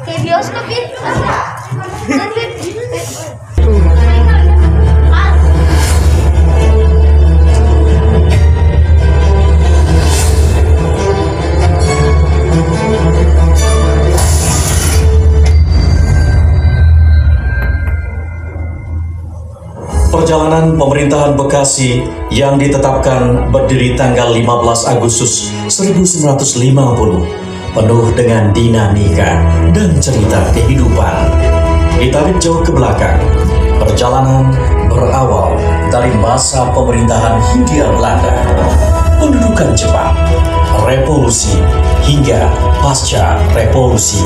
Kayak bioskop ya. Perjalanan pemerintahan Bekasi yang ditetapkan berdiri tanggal 15 Agustus 1950 penuh dengan dinamika dan cerita kehidupan. Ditarik jauh ke belakang, perjalanan berawal dari masa pemerintahan Hindia Belanda, pendudukan Jepang, revolusi hingga pasca revolusi.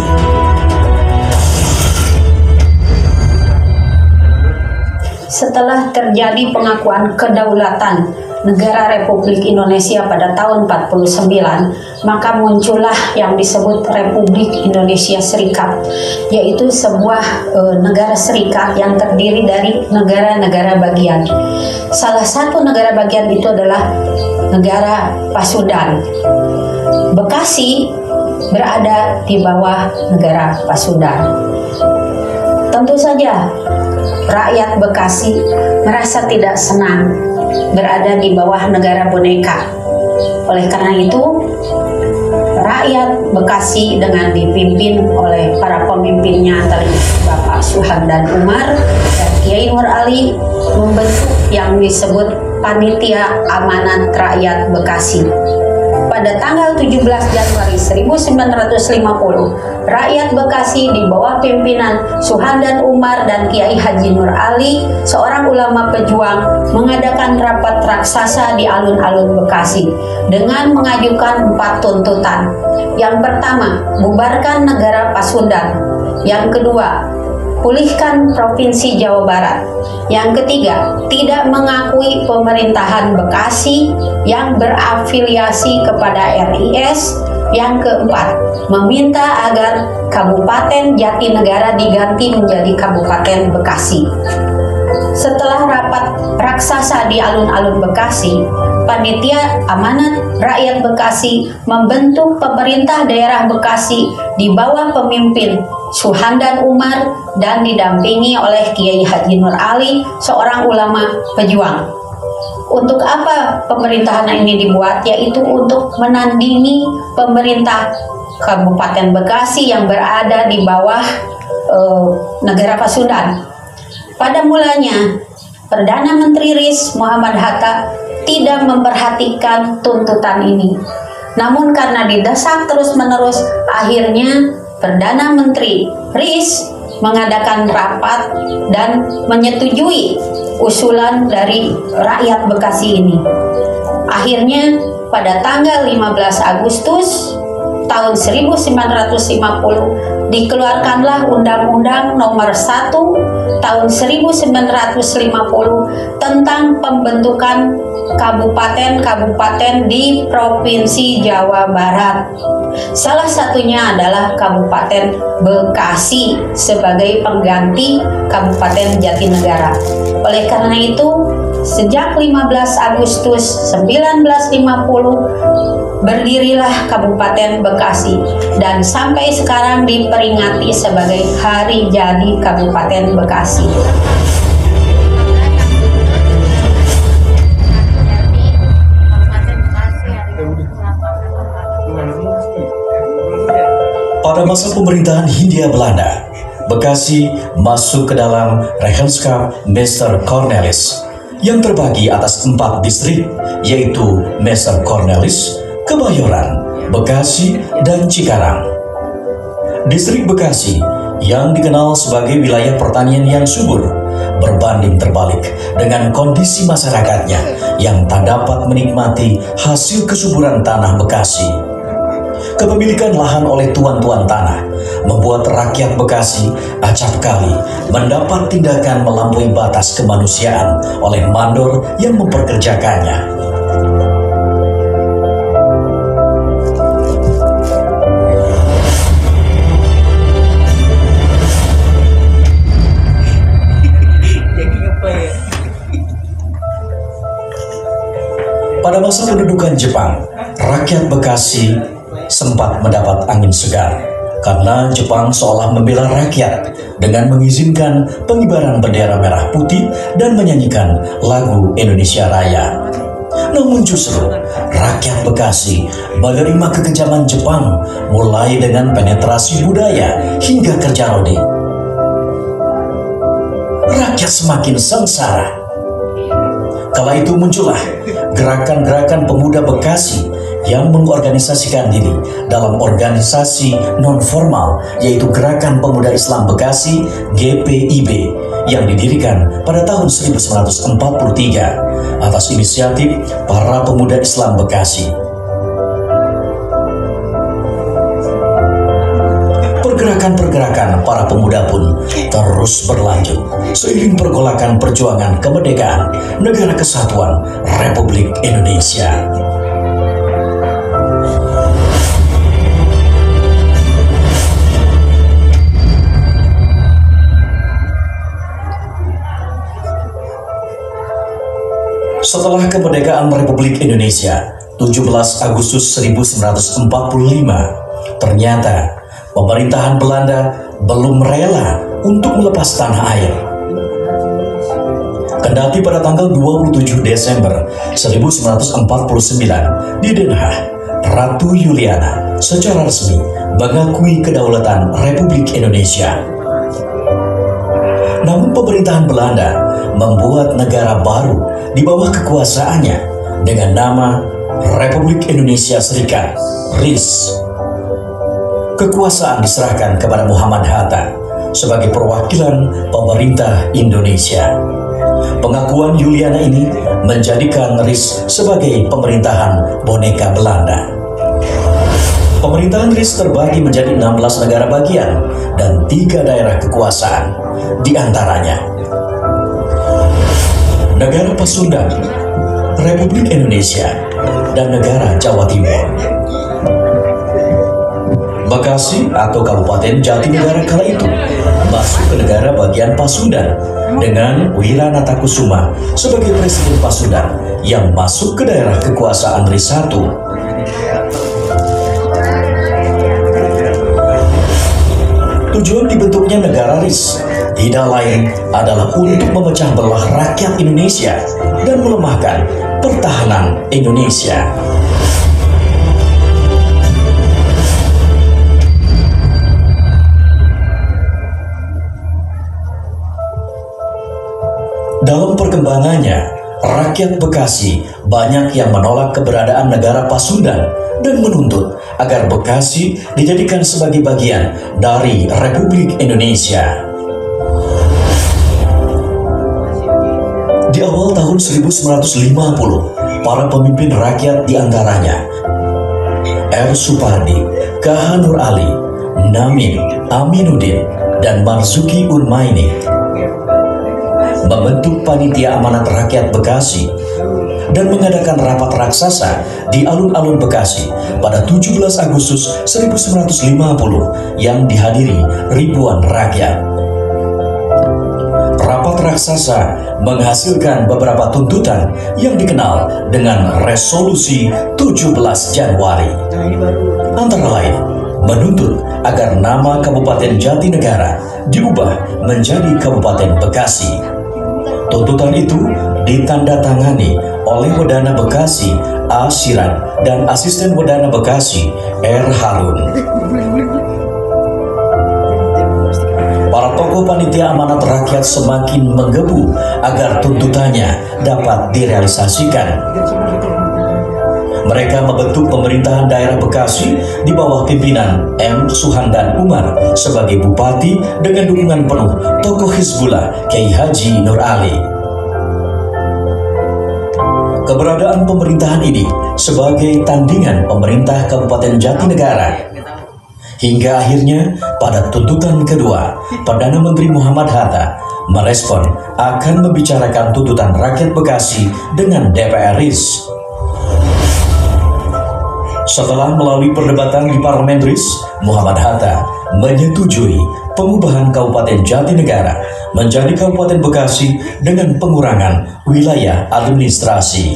Setelah terjadi pengakuan kedaulatan negara Republik Indonesia pada tahun 49, maka muncullah yang disebut Republik Indonesia Serikat, yaitu sebuah negara serikat yang terdiri dari negara-negara bagian. Salah satu negara bagian itu adalah negara Pasundan. Bekasi berada di bawah negara Pasundan. Tentu saja rakyat Bekasi merasa tidak senang berada di bawah negara boneka. Oleh karena itu, rakyat Bekasi dengan dipimpin oleh para pemimpinnya antara Bapak Suhardan Umar dan Kiai Nur Ali membentuk yang disebut Panitia Amanat Rakyat Bekasi. Pada tanggal 17 Januari 1950, rakyat Bekasi di bawah pimpinan Suhardan Umar dan Kiai Haji Nur Ali, seorang ulama pejuang, mengadakan rapat raksasa di alun-alun Bekasi dengan mengajukan 4 tuntutan. Yang pertama, bubarkan negara Pasundan. Yang kedua, pulihkan Provinsi Jawa Barat. Yang ketiga, tidak mengakui pemerintahan Bekasi yang berafiliasi kepada RIS. Yang keempat, meminta agar Kabupaten Jatinegara diganti menjadi Kabupaten Bekasi. Setelah rapat raksasa di alun-alun Bekasi, Panitia Amanat Rakyat Bekasi membentuk pemerintah daerah Bekasi di bawah pemimpin Suhardan Umar dan didampingi oleh Kiai Haji Nur Ali, seorang ulama pejuang. Untuk apa pemerintahan ini dibuat? Yaitu untuk menandingi pemerintah Kabupaten Bekasi yang berada di bawah negara Pasundan. Pada mulanya, Perdana Menteri RIS Muhammad Hatta tidak memperhatikan tuntutan ini. Namun karena didesak terus-menerus, akhirnya Perdana Menteri RIS mengadakan rapat dan menyetujui usulan dari rakyat Bekasi ini. Akhirnya pada tanggal 15 Agustus tahun 1950 dikeluarkanlah Undang-Undang Nomor 1 tahun 1950 tentang pembentukan kabupaten-kabupaten di Provinsi Jawa Barat. Salah satunya adalah Kabupaten Bekasi sebagai pengganti Kabupaten Jatinegara. Oleh karena itu, sejak 15 Agustus 1950 berdirilah Kabupaten Bekasi dan sampai sekarang diperingati sebagai Hari Jadi Kabupaten Bekasi. Pada masa pemerintahan Hindia Belanda, Bekasi masuk ke dalam Regenskap Meester Cornelis yang terbagi atas 4 distrik, yaitu Meester Cornelis, Kebayoran, Bekasi, dan Cikarang. Distrik Bekasi yang dikenal sebagai wilayah pertanian yang subur berbanding terbalik dengan kondisi masyarakatnya yang tak dapat menikmati hasil kesuburan tanah Bekasi. Kepemilikan lahan oleh tuan-tuan tanah membuat rakyat Bekasi acap kali mendapat tindakan melampaui batas kemanusiaan oleh mandor yang memperkerjakannya. Pada masa pendudukan Jepang, rakyat Bekasi sempat mendapat angin segar karena Jepang seolah membela rakyat dengan mengizinkan pengibaran bendera merah putih dan menyanyikan lagu Indonesia Raya. Namun justru rakyat Bekasi menerima kekejaman Jepang mulai dengan penetrasi budaya hingga kerja rodi. Rakyat semakin sengsara. Kala itu muncullah gerakan-gerakan pemuda Bekasi yang mengorganisasikan diri dalam organisasi non-formal, yaitu Gerakan Pemuda Islam Bekasi (GPIB) yang didirikan pada tahun 1943 atas inisiatif para pemuda Islam Bekasi. Pergerakan-pergerakan para pemuda pun terus berlanjut seiring pergolakan perjuangan kemerdekaan Negara Kesatuan Republik Indonesia. Setelah kemerdekaan Republik Indonesia 17 Agustus 1945, ternyata pemerintahan Belanda belum rela untuk melepas tanah air. Kendati pada tanggal 27 Desember 1949 di Den Haag, Ratu Juliana secara resmi mengakui kedaulatan Republik Indonesia. Namun pemerintahan Belanda membuat negara baru di bawah kekuasaannya dengan nama Republik Indonesia Serikat (RIS). Kekuasaan diserahkan kepada Muhammad Hatta sebagai perwakilan pemerintah Indonesia. Pengakuan Juliana ini menjadikan RIS sebagai pemerintahan boneka Belanda. Pemerintahan RIS terbagi menjadi 16 negara bagian dan 3 daerah kekuasaan, di antaranya Negara Pasundan, Republik Indonesia, dan Negara Jawa Timur. Bekasi atau Kabupaten Jatinegara kala itu masuk ke negara bagian Pasundan dengan Wiranatakusuma sebagai Presiden Pasundan yang masuk ke daerah kekuasaan RIS I. Tujuan dibentuknya negara RIS tidak lain adalah untuk memecah belah rakyat Indonesia dan melemahkan pertahanan Indonesia. Dalam perkembangannya, rakyat Bekasi banyak yang menolak keberadaan negara Pasundan dan menuntut agar Bekasi dijadikan sebagai bagian dari Republik Indonesia. Di awal tahun 1950, para pemimpin rakyat diantaranya R. Supardi, K.H. Nur Ali, Namin, Aminuddin, dan Marzuki Urmaini membentuk Panitia Amanat Rakyat Bekasi dan mengadakan rapat raksasa di alun-alun Bekasi pada 17 Agustus 1950 yang dihadiri ribuan rakyat. Rapat raksasa menghasilkan beberapa tuntutan yang dikenal dengan Resolusi 17 Januari. Antara lain, menuntut agar nama Kabupaten Jatinegara diubah menjadi Kabupaten Bekasi. Tuntutan itu ditandatangani oleh Wedana Bekasi A. Siran dan Asisten Wedana Bekasi R. Harun. Para tokoh Panitia Amanat Rakyat semakin menggebu agar tuntutannya dapat direalisasikan. Mereka membentuk pemerintahan daerah Bekasi di bawah pimpinan M. Suhandan Umar sebagai bupati dengan dukungan penuh tokoh Hizbullah Kiai Haji Nur Ali. Keberadaan pemerintahan ini sebagai tandingan pemerintah Kabupaten Jatinegara. Hingga akhirnya pada tuntutan kedua, Perdana Menteri Muhammad Hatta merespon akan membicarakan tuntutan rakyat Bekasi dengan DPR RIS. Setelah melalui perdebatan di Parlemen RIS, Muhammad Hatta menyetujui pengubahan Kabupaten Jatinegara menjadi Kabupaten Bekasi dengan pengurangan wilayah administrasi.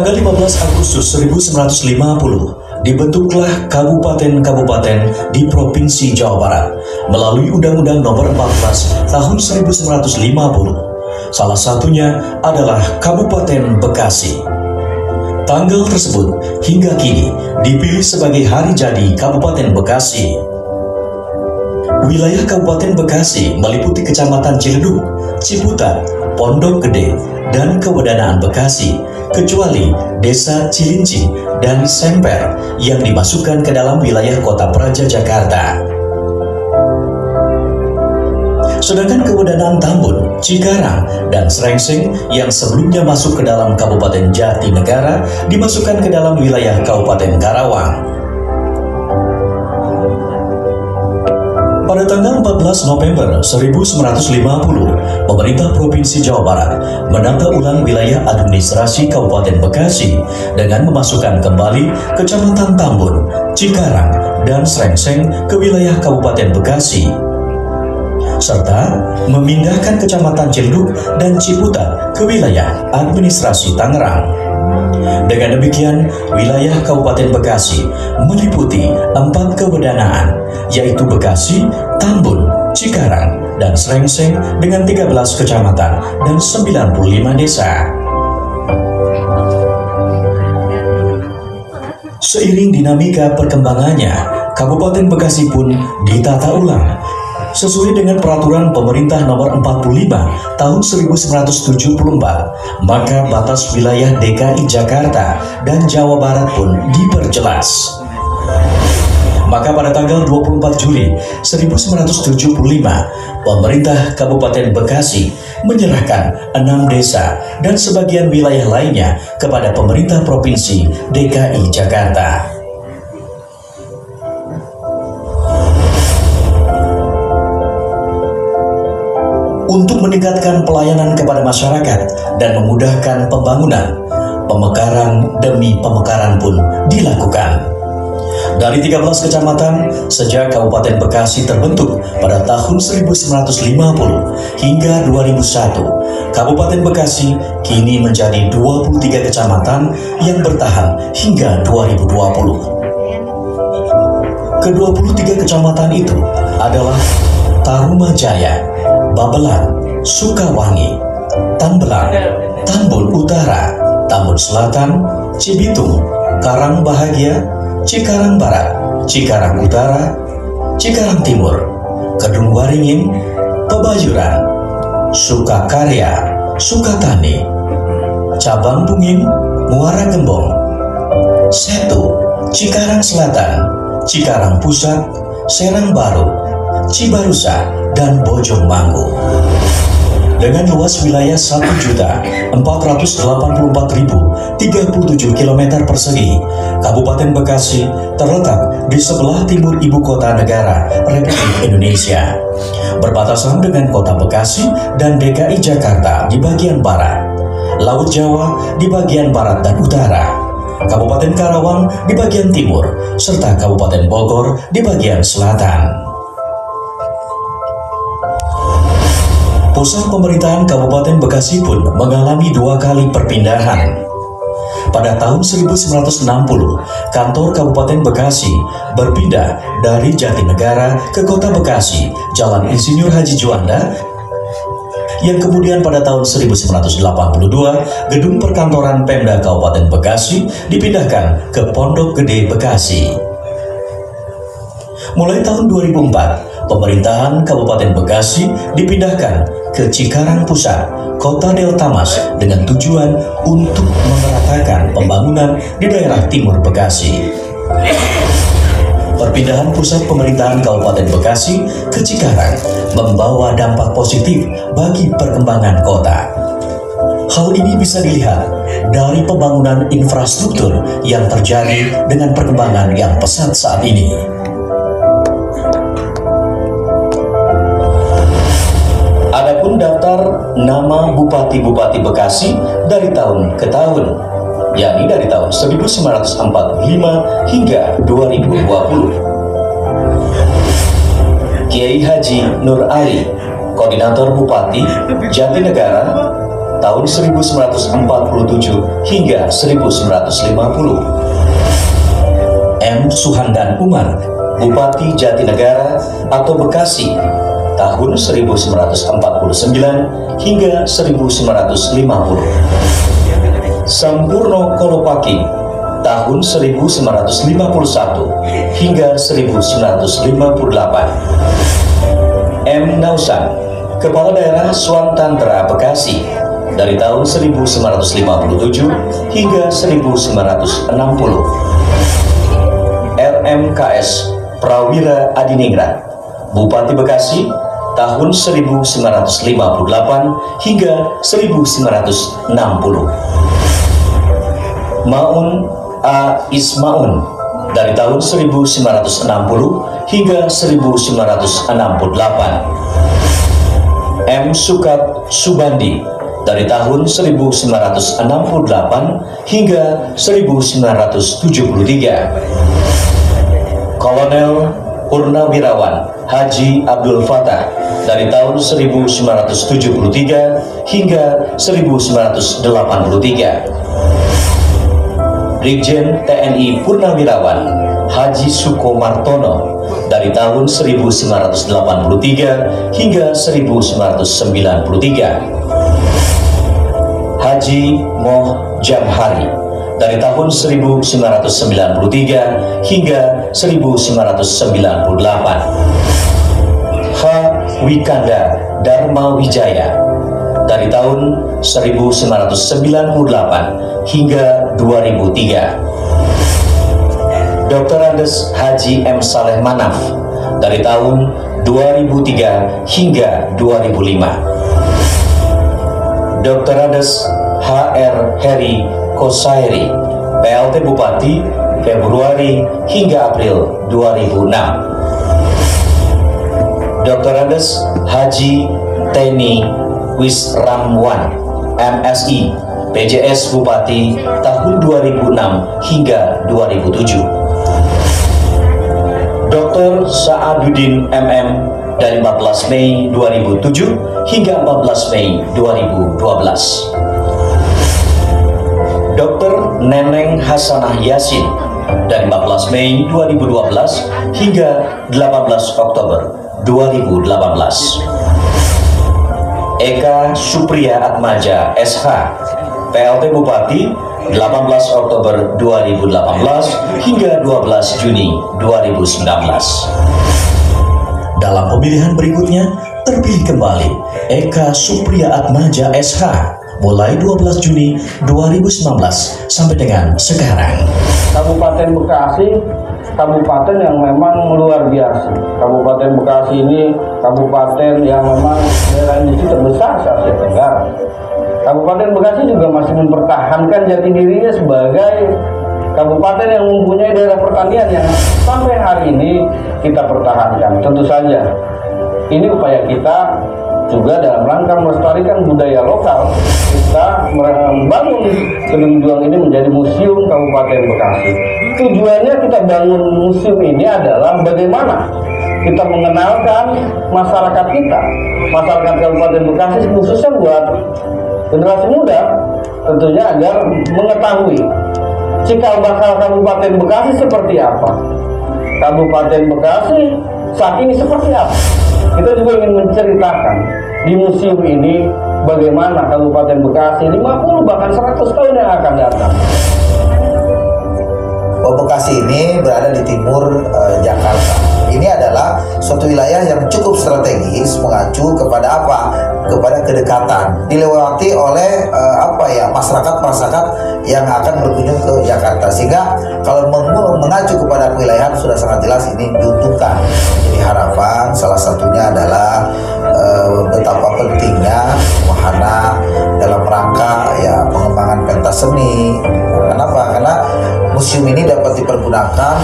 tanggal 15 Agustus 1950, dibentuklah kabupaten-kabupaten di Provinsi Jawa Barat melalui Undang-Undang Nomor 14 Tahun 1950. Salah satunya adalah Kabupaten Bekasi. Tanggal tersebut hingga kini dipilih sebagai hari jadi Kabupaten Bekasi. Wilayah Kabupaten Bekasi meliputi Kecamatan Ciledug, Ciputat, Pondok Gede, dan Kewedanaan Bekasi, kecuali Desa Cilinci dan Semper yang dimasukkan ke dalam wilayah Kota Praja Jakarta. Sedangkan Kewedanaan Tambun, Cikarang, dan Srengseng yang sebelumnya masuk ke dalam Kabupaten Jatinegara dimasukkan ke dalam wilayah Kabupaten Karawang. Pada tanggal 14 November 1950, pemerintah Provinsi Jawa Barat menata ulang wilayah administrasi Kabupaten Bekasi dengan memasukkan kembali Kecamatan Tambun, Cikarang, dan Srengseng ke wilayah Kabupaten Bekasi, serta memindahkan Kecamatan Ciledug dan Ciputat ke wilayah administrasi Tangerang. Dengan demikian, wilayah Kabupaten Bekasi meliputi 4 kewedanaan, yaitu Bekasi, Tambun, Cikarang, dan Srengseng dengan 13 kecamatan dan 95 desa. Seiring dinamika perkembangannya, Kabupaten Bekasi pun ditata ulang sesuai dengan peraturan pemerintah nomor 45 tahun 1974, maka batas wilayah DKI Jakarta dan Jawa Barat pun diperjelas. Maka pada tanggal 24 Juli 1975, pemerintah Kabupaten Bekasi menyerahkan 6 desa dan sebagian wilayah lainnya kepada pemerintah Provinsi DKI Jakarta. Untuk meningkatkan pelayanan kepada masyarakat dan memudahkan pembangunan, pemekaran demi pemekaran pun dilakukan. Dari 13 kecamatan sejak Kabupaten Bekasi terbentuk pada tahun 1950 hingga 2001, Kabupaten Bekasi kini menjadi 23 kecamatan yang bertahan hingga 2020. Ke-23 kecamatan itu adalah Tarumajaya, Babelan, Sukawangi, Tambelang, Tambun Utara, Tambun Selatan, Cibitung, Karang Bahagia, Cikarang Barat, Cikarang Utara, Cikarang Timur, Kedung Waringin, Pebayuran, Sukakarya, Sukatani, Cabang Bungin, Muara Gembong, Setu, Cikarang Selatan, Cikarang Pusat, Serang Baru, Cibarusa, dan Bojongmanggu. Dengan luas wilayah 1.484.037 km persegi, Kabupaten Bekasi terletak di sebelah timur ibu kota negara Republik Indonesia, berbatasan dengan kota Bekasi dan DKI Jakarta di bagian barat, Laut Jawa di bagian barat dan utara, Kabupaten Karawang di bagian timur, serta Kabupaten Bogor di bagian selatan. Pusat pemerintahan Kabupaten Bekasi pun mengalami 2 kali perpindahan. Pada tahun 1960, kantor Kabupaten Bekasi berpindah dari Jatinegara ke Kota Bekasi, Jalan Insinyur Haji Juanda, yang kemudian pada tahun 1982, gedung perkantoran Pemda Kabupaten Bekasi dipindahkan ke Pondok Gede, Bekasi. Mulai tahun 2004, pemerintahan Kabupaten Bekasi dipindahkan ke Cikarang Pusat, Kota Delta Mas, dengan tujuan untuk memeratakan pembangunan di daerah timur Bekasi. Perpindahan pusat pemerintahan Kabupaten Bekasi ke Cikarang membawa dampak positif bagi perkembangan kota. Hal ini bisa dilihat dari pembangunan infrastruktur yang terjadi dengan perkembangan yang pesat saat ini. Adapun daftar nama Bupati-Bupati Bekasi dari tahun ke tahun, yakni dari tahun 1945 hingga 2020. Kiai Haji Nur Ali, Koordinator Bupati Jatinegara tahun 1947 hingga 1950. M. Suhandan Umar, Bupati Jatinegara atau Bekasi, tahun 1949 hingga 1950. Sampurno Kolopaki, tahun 1951 hingga 1958. M. Nausan, Kepala Daerah Swantantra Bekasi, dari tahun 1957 hingga 1960. RMKS Prawira Adiningrat, Bupati Bekasi, tahun 1958 hingga 1960. Maun A. Ismaun, dari tahun 1960 hingga 1968. M. Sukat Subandi, dari tahun 1968 hingga 1973. Kolonel Purnawirawan Haji Abdul Fattah, dari tahun 1973 hingga 1983. Brigjen TNI Purnawirawan Haji Sukomartono, dari tahun 1983 hingga 1993. Haji Moh Jamhari, dari tahun 1993 hingga 1998. H. Wikanda Dharma Wijaya, dari tahun 1998 hingga 2003. Dr. Andes Haji M. Saleh Manaf, dari tahun 2003 hingga 2005. Dr. Andes H.R. Heri Kosairi, PLT Bupati, Februari hingga April 2006. Dr. Andes Haji Teni Wisramwan, MSI, PJS Bupati tahun 2006 hingga 2007. Dr. Sa'aduddin MM, dari 14 Mei 2007 hingga 14 Mei 2012. Dr. Neneng Hasanah Yasin, dari 14 Mei 2012 hingga 18 Oktober 2018. Eka Supriya Atmaja SH, PLT Bupati 18 Oktober 2018 hingga 12 Juni 2019. Dalam pemilihan berikutnya, terpilih kembali Eka Supriya Atmaja SH mulai 12 Juni 2019 sampai dengan sekarang. Kabupaten Bekasi, kabupaten yang memang luar biasa. Kabupaten Bekasi ini kabupaten yang memang daerah industri terbesar se-Asia Tenggara. Kabupaten Bekasi juga masih mempertahankan jati dirinya sebagai kabupaten yang mempunyai daerah pertanian yang sampai hari ini kita pertahankan. Tentu saja ini upaya kita juga dalam rangka melestarikan budaya lokal. Kita membangun Gedung Juang ini menjadi museum Kabupaten Bekasi. Tujuannya kita bangun museum ini adalah bagaimana kita mengenalkan masyarakat kita, masyarakat Kabupaten Bekasi, khususnya buat generasi muda, tentunya agar mengetahui cikal bakal Kabupaten Bekasi seperti apa, Kabupaten Bekasi saat ini seperti apa. Kita juga ingin menceritakan di museum ini bagaimana Kabupaten Bekasi 50 bahkan 100 tahun yang akan datang. Bekasi ini berada di timur Jakarta. Ini adalah suatu wilayah yang cukup strategis, mengacu kepada apa? Kepada kedekatan. Dilewati oleh masyarakat yang akan berkunjung ke Jakarta. Sehingga kalau mengacu kepada kewilayahan sudah sangat jelas ini diuntungkan. Jadi harapan salah satunya adalah betapa pentingnya wahana dalam rangka pengembangan pentas seni. Kenapa? Karena museum ini dapat dipergunakan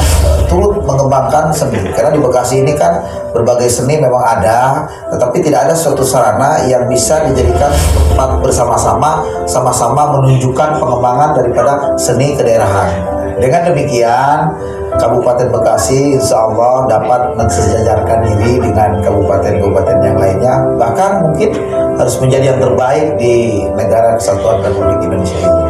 turut mengembangkan seni. Karena di Bekasi ini kan berbagai seni memang ada, tetapi tidak ada suatu sarana yang bisa dijadikan tempat bersama-sama, sama-sama menunjukkan pengembangan daripada seni kedaerahan. Dengan demikian, Kabupaten Bekasi insya Allah dapat mensejajarkan diri dengan kabupaten-kabupaten yang lainnya, bahkan mungkin harus menjadi yang terbaik di negara kesatuan Republik Indonesia ini.